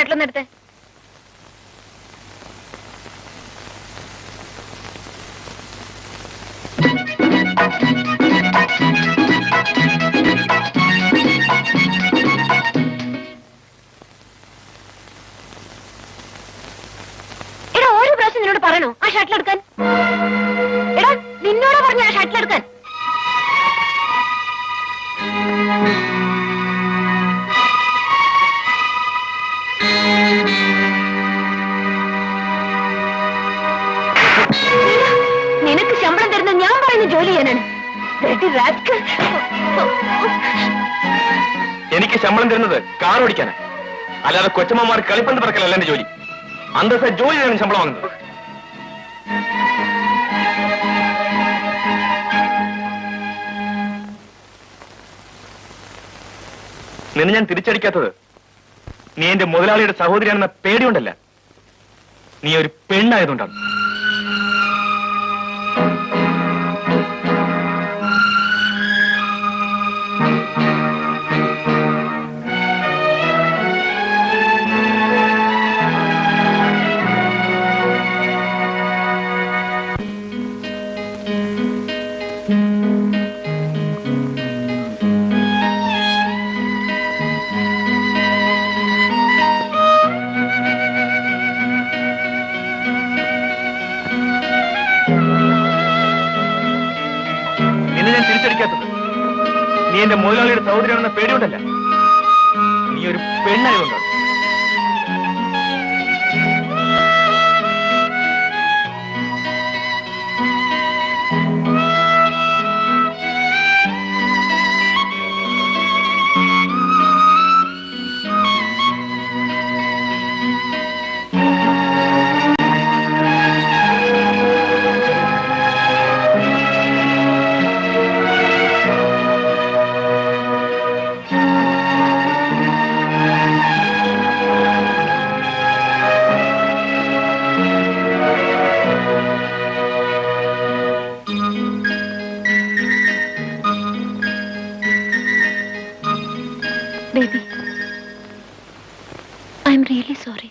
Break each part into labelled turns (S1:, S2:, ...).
S1: ഷട്ടിലൊന്നും എടുത്തേ. എടാ ഒരു പ്രാവശ്യം നിന്നോട് പറയണോ ആ ഷട്ടിലെടുക്കാൻ? എടാ നിന്നോട് പറഞ്ഞ ആ ഷട്ടിലെടുക്കാൻ. നിനക്ക് ശമ്പളം തരുന്ന ഞാൻ പറയുന്ന ജോലി ചെയ്യാനാണ്.
S2: എനിക്ക് ശമ്പളം തരുന്നത് കാർ ഓടിക്കാനാ, അല്ലാതെ കൊച്ചമ്മമാർ കളിപ്പന്ത് പറക്കലല്ല എന്റെ ജോലി. അന്തസ്സ ജോലി ചെയ്യാണ് ശമ്പളം വാങ്ങുന്നത്. നിന്നെ ഞാൻ തിരിച്ചടിക്കാത്തത് നീ എന്റെ മുതലാളിയുടെ സഹോദരിയാണെന്ന പേടിയുണ്ടല്ല, നീ ഒരു പെണ്ണായതുകൊണ്ടാണ്. നീ എന്റെ മുതലാളിയുടെ സഹോദരിയാണെന്ന പേടിയുണ്ടല്ല, നീ ഒരു പെണ്ണായതുകൊണ്ടാണ്.
S1: Baby, I'm really sorry.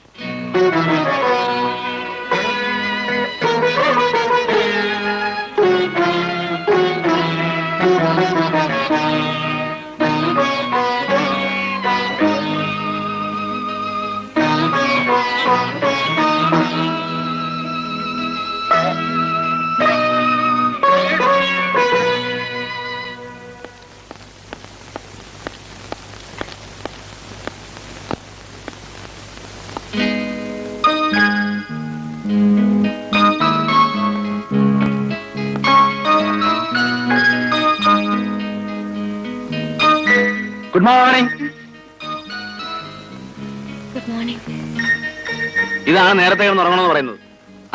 S2: Good morning.
S1: Good morning.
S2: ഇതാണ് നേരത്തെ ഉറങ്ങണമെന്ന് പറയുന്നത്.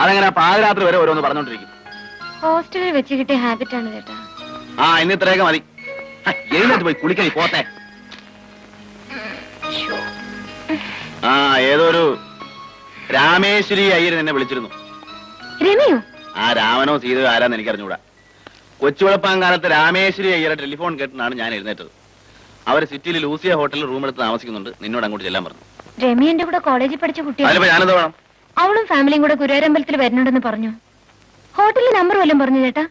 S2: അതെങ്ങനെ പാതിരാത്രി വരെ ഓരോന്ന് പറഞ്ഞോണ്ടിരിക്കും.
S1: ഹോസ്റ്റലിൽ വെച്ച് കിട്ടിയ ഹാബിറ്റാണ് ചേട്ടാ.
S2: ആ ഇന്ന് ഇത്രയൊക്കെ മതി. എഴുന്നേറ്റ് പോയി കുളിക്കണി പോത്തെ. ആ ഏതൊരു രാമേശ്വരി അയ്യർ എന്നെ വിളിച്ചിരുന്നു.
S1: രമയോ?
S2: ആ രാമനോ സീതയോ ആരാന്ന് എനിക്കറിഞ്ഞൂടാ. കൊച്ചുവെളുപ്പാങ്കാലത്ത് രാമേശ്വരി അയ്യരുടെ ടെലിഫോൺ കേട്ടിട്ടാണ് ഞാൻ എഴുന്നേറ്റത്. അവർ സിറ്റിയിൽ ലൂസിയ ഹോട്ടലിൽ റൂം എടുത്ത് താമസിക്കുന്നുണ്ട്. നിന്നോട് അങ്ങോട്ട് ചെല്ലാൻ പറഞ്ഞു.
S1: രമി എന്റെ കൂടെ കോളേജിൽ പഠിച്ച കുട്ടിയാണ്.
S2: ഞാനെന്താ വേണം?
S1: അവളും ഫാമിലിയും കൂടെ ഗുരുവായൂരമ്പലത്തിൽ വരുന്നുണ്ടെന്ന് പറഞ്ഞു. ഹോട്ടലിൽ നമ്പർ വല്ലതും പറഞ്ഞു ചേട്ടാ?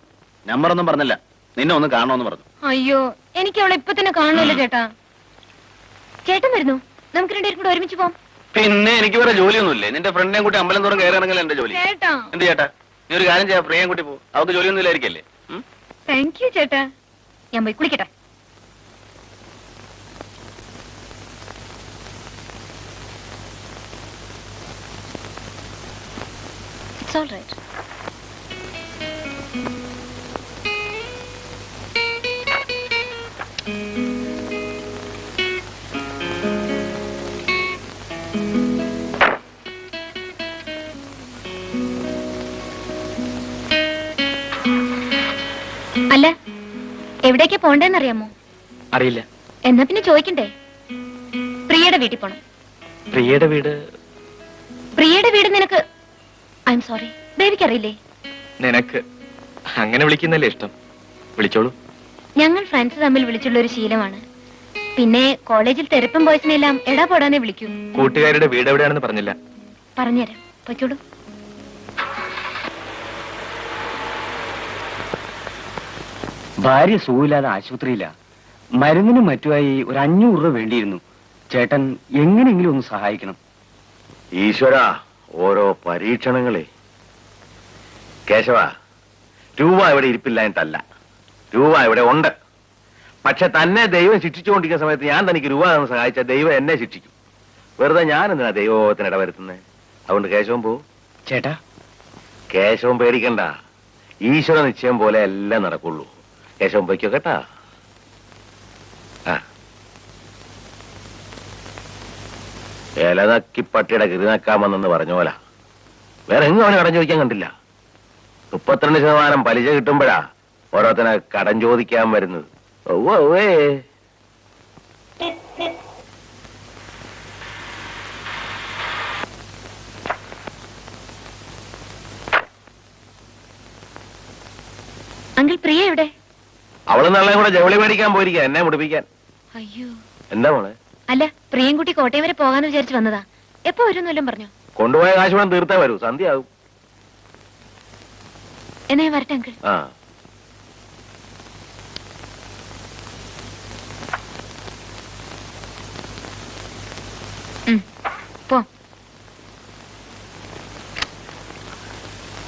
S2: നമ്പറൊന്നും പറഞ്ഞില്ല. നിന്നെ ഒന്ന് കാണണമെന്ന് പറഞ്ഞു.
S1: അയ്യോ എനിക്ക് അവളെ ഇപ്പൊ തന്നെ കാണുമല്ലോ ചേട്ടാ. ചേട്ടൻ വരുന്നു, നമുക്ക് രണ്ടുപേരും കൂടെ ഒരുമിച്ച് പോവാം.
S2: പിന്നെ എനിക്ക് വേറെ ജോലിയൊന്നുമില്ലേ? നിന്റെ ഫ്രണ്ടിനെയും കൂട്ടി അമ്പലം തോറും കയറി ഇറങ്ങല എന്റെ ജോലി. എന്ത് ചേട്ടാ, നീ ഒരു കാര്യം ചെയ്യാം, പ്രിയം കൂട്ടി പോ. അവർക്ക് ജോലിയൊന്നും ഇല്ലായിരിക്കല്ലേ?
S1: താങ്ക് യു ചേട്ടാ. ഞാൻ പോയി കുളിക്കട്ടെ. It's all right. അല്ല, എവിടേക്കാ പോണ്ടേന്നറിയാമോ?
S2: അറിയില്ല.
S1: എന്നാ പിന്നെ ചോദിക്കണ്ടേ? പ്രിയയുടെ വീട്ടിൽ പോണം.
S2: പ്രിയയുടെ വീട്?
S1: പ്രിയയുടെ വീട് നിനക്ക്, ഐ എം സോറി, ബേബിക്ക് അറിയില്ലേ?
S2: നിനക്ക് അങ്ങനെ വിളിക്കുന്നല്ലേ ഇഷ്ടം, വിളിച്ചോളൂ.
S1: ഞങ്ങൾ ഫ്രണ്ട്സ് തമ്മിൽ വിളിച്ചുള്ള ഒരു ശീലമാണ്. പിന്നെ കോളേജിൽ തെരപ്പും ബോയ്സിനെല്ലാം എടാ പോടാനെ വിളിക്കൂ.
S3: കൂട്ടുകാരുടെ വീട് എവിടെയാണെന്ന് പറഞ്ഞില്ല.
S1: പറഞ്ഞുതരാം, പൊയ്ക്കോളൂ.
S4: ഭാര്യ സുഖമില്ലാതെ ആശുപത്രിയില്ല. മരുന്നിനും മറ്റുമായി ഒരു 500 രൂപ വേണ്ടിയിരുന്നു. ചേട്ടൻ എങ്ങനെയെങ്കിലും ഒന്ന് സഹായിക്കണം.
S5: ഈശ്വര, ഓരോ പരീക്ഷണങ്ങളെ. കേശവ, രൂപ ഇവിടെ ഇരിപ്പില്ലായിട്ടല്ല, രൂപ ഇവിടെ ഉണ്ട്. പക്ഷെ തന്നെ ദൈവം ശിക്ഷിച്ചുകൊണ്ടിരിക്കുന്ന സമയത്ത് ഞാൻ തനിക്ക് രൂപ തന്ന് സഹായിച്ച ദൈവം എന്നെ ശിക്ഷിക്കും. വെറുതെ ഞാൻ എന്തിനാ ദൈവത്തിന് ഇടവരുത്തുന്നത്? അതുകൊണ്ട് കേശവൻ പോ.
S4: ചേട്ടാ,
S5: കേശവൻ പേടിക്കണ്ട, ഈശ്വര നിശ്ചയം പോലെ എല്ലാം നടക്കുള്ളൂ. കേശവൻ പോയിക്കോ കേട്ടാ. ഇലനക്കി പട്ടിയുടെ കിരിനക്കാമെന്നു പറഞ്ഞ പോലെ വേറെ എങ്ങും അവന് കടം ചോദിക്കാൻ കണ്ടില്ല. 32% പലിശ കിട്ടുമ്പോഴാ ഓരോരുത്തനെ കടം ചോദിക്കാൻ വരുന്നത്. ഓവേ
S1: അങ്കിൾ പ്രിയ എവിടെ?
S5: അവള് നാളെ കൂടെ ജവളി മേടിക്കാൻ പോയിരിക്കുക, എന്നെ മുടിപ്പിക്കാൻ.
S1: അയ്യോ,
S5: എന്താ മോളെ?
S1: അല്ല, പ്രിയൻകുട്ടി കോട്ടയം വരെ പോകാന്ന് വിചാരിച്ചു വന്നതാ. എപ്പോ വരുമെന്നെല്ലാം പറഞ്ഞു.
S5: കൊണ്ടുപോയ കാശ് വേണം തീർത്തേ വരൂ, സന്ധ്യയാകും.
S1: എന്നാ ഞാൻ വരട്ടെ അങ്കിൾ.
S5: ആ
S1: പോ.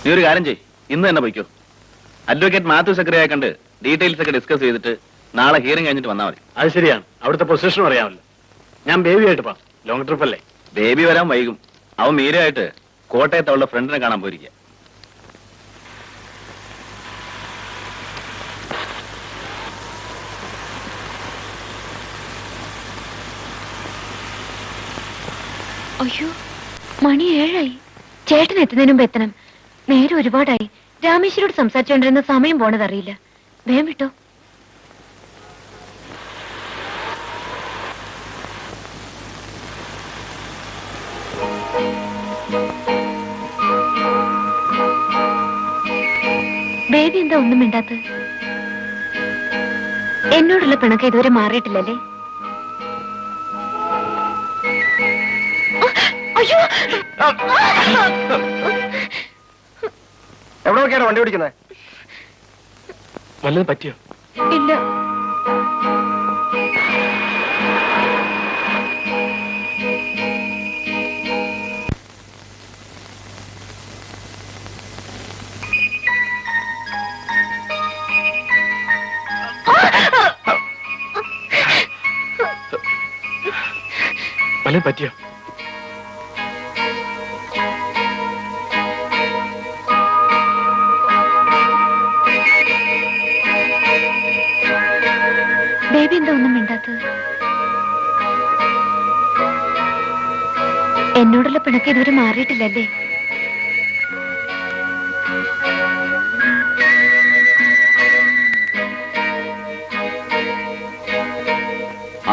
S2: നീ ഒരു കാര്യം ചെയ്, ഇന്ന് തന്നെ പോയിക്കോ. അഡ്വക്കേറ്റ് മാത്യു സെക്രട്ടറിയെ കണ്ട് ഡീറ്റെയിൽസ് ഒക്കെ ഡിസ്കസ് ചെയ്തിട്ട് നാളെ ഹിയറിംഗ് കഴിഞ്ഞിട്ട് വന്നാൽ മതി.
S3: അത് ശരിയാണ്, അവിടുത്തെ പൊസിഷൻ അറിയാമല്ലോ. ഞാൻ ബേബിയായിട്ട് പോവാം, ലോങ് ട്രിപ്പ് അല്ലേ.
S2: ബേബി വരാൻ വൈകും. അവൻ മീരയായിട്ട് കോട്ടയത്ത് അവളുടെ ഫ്രണ്ടിനെ കാണാൻ പോയിരിക്കുക.
S1: അയ്യോ, മണി 7 ചേട്ടൻ എത്തുന്നതിന് മുമ്പ് എത്തണം. നേരെ ഒരുപാടായി. രാമേശ്വരോട് സംസാരിച്ചുകൊണ്ടിരുന്ന സമയം പോണതറിയില്ല. വേഗം വിട്ടോ. ബേബി എന്താ ഒന്നും മിണ്ടാത്തത്? എന്നോടുള്ള പിണക്കം ഇതുവരെ മാറിയിട്ടില്ലല്ലേ? അയ്യോ,
S4: എവിടെ നോക്കിയാണ് വണ്ടി ഓടിക്കുന്നത്?
S3: വല്ലതും പറ്റിയോ?
S1: ഇല്ല.
S3: വല്ലതും പറ്റിയോ?
S1: ബേബി എന്താ ഒന്നും മിണ്ടാത്തത്? എന്നോടുള്ള പിണക്കം ഇതുവരെ മാറിയിട്ടില്ലല്ലേ?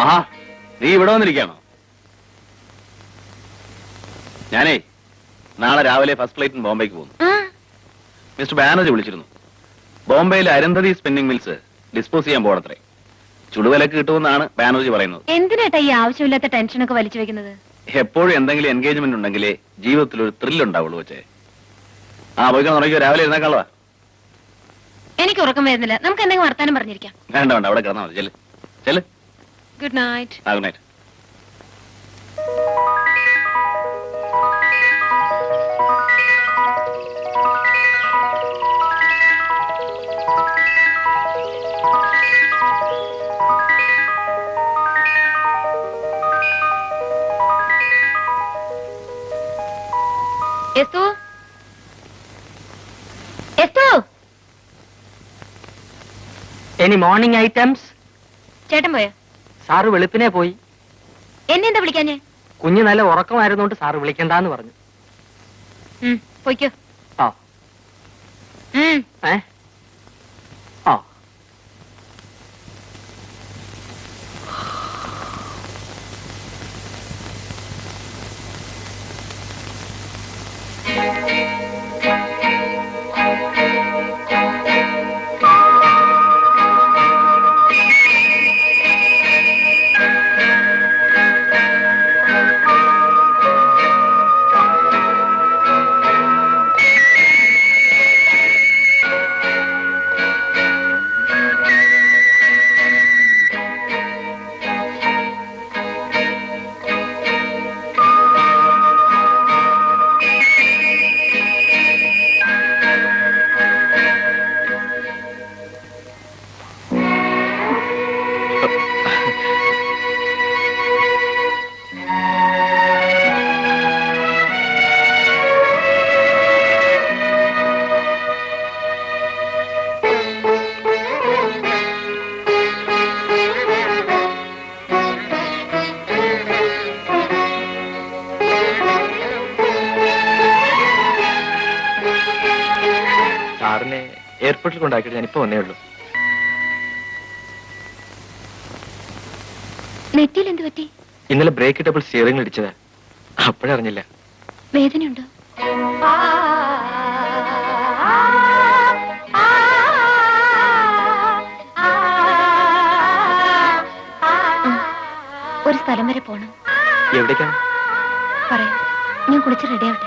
S2: ആഹാ, നീ ഇവിടെ വന്നിരിക്കാണോ? ഞാനേ നാളെ രാവിലെ ഫസ്റ്റ് ഫ്ലൈറ്റിന് ബോംബെക്ക് പോകുന്നു. മിസ്റ്റർ ബാനർജി വിളിച്ചിരുന്നു. ബോംബെയിലെ അരുന്ധതി സ്പിന്നിംഗ് മിൽസ് ഡിസ്പോസ് ചെയ്യാൻ പോകണത്രേ. ചുടുവിലക്ക് കിട്ടുമെന്നാണ് ബാനർജി പറയുന്നത്.
S1: എന്തിനാട്ടാ ഈ ആവശ്യമില്ലാത്ത ടെൻഷനൊക്കെ വലിച്ചു വെക്കുന്നത്?
S2: എപ്പോഴും എന്തെങ്കിലും എൻഗേജ്മെന്റ് ഉണ്ടെങ്കിലേ ജീവിതത്തിൽ ഒരു ത്രില്ല് ഉണ്ടാവുള്ളൂ. വെച്ചേ പോയിക്കാൻ തുടങ്ങിയോ? രാവിലെ ഇരുന്നേക്കാളവാ.
S1: എനിക്ക് ഉറക്കം വരുന്നില്ല. നമുക്ക് എന്തെങ്കിലും വർത്താനം പറഞ്ഞിരിക്കാം.
S2: വേണ്ട വേണ്ട, അവിടെ കിടന്നാൽ മതി. ചെല് ചെല്.
S1: Good night.
S2: Good night.
S1: എസ്തു, എസ്തു,
S4: എനി മോർണിംഗ് ഐറ്റംസ്?
S1: ചേട്ടൻ പോയോ?
S4: സാറ് വെളുപ്പിനെ പോയി.
S1: എന്നെ എന്താ വിളിക്കാഞ്ഞേ?
S4: കുഞ്ഞ് നല്ല ഉറക്കമായിരുന്നോണ്ട് സാറ് വിളിക്കണ്ടെന്ന് പറഞ്ഞു.
S1: പോയിക്കോ.
S4: ആ ആ
S6: സാറിനെ എയർപോർട്ടിൽ കൊണ്ടാക്കിയിട്ട് ഞാനിപ്പോ വന്നേ ഉള്ളൂ.
S1: നെറ്റിയിൽ എന്ത് പറ്റി?
S6: ഇന്നലെ ബ്രേക്ക് ഇട്ടപ്പോൾ സ്റ്റിയറിംഗിൽ ഇടിച്ചതാ. അപ്പോഴറിഞ്ഞില്ല.
S1: വേദനയുണ്ടോ? ഒരു സ്ഥലം വരെ പോണം.
S6: എവിടേക്കാണ്?
S1: പറയാം, ഞാൻ കുളിച്ച് റെഡിയാവട്ടെ.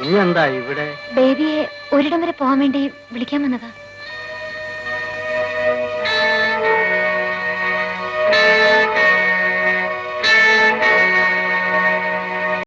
S4: ഇനി എന്താ ഇവിടെ?
S1: ബേബിയെ ഒരിടം വരെ പോകാൻ വേണ്ടി വിളിക്കാൻ വന്നതാ.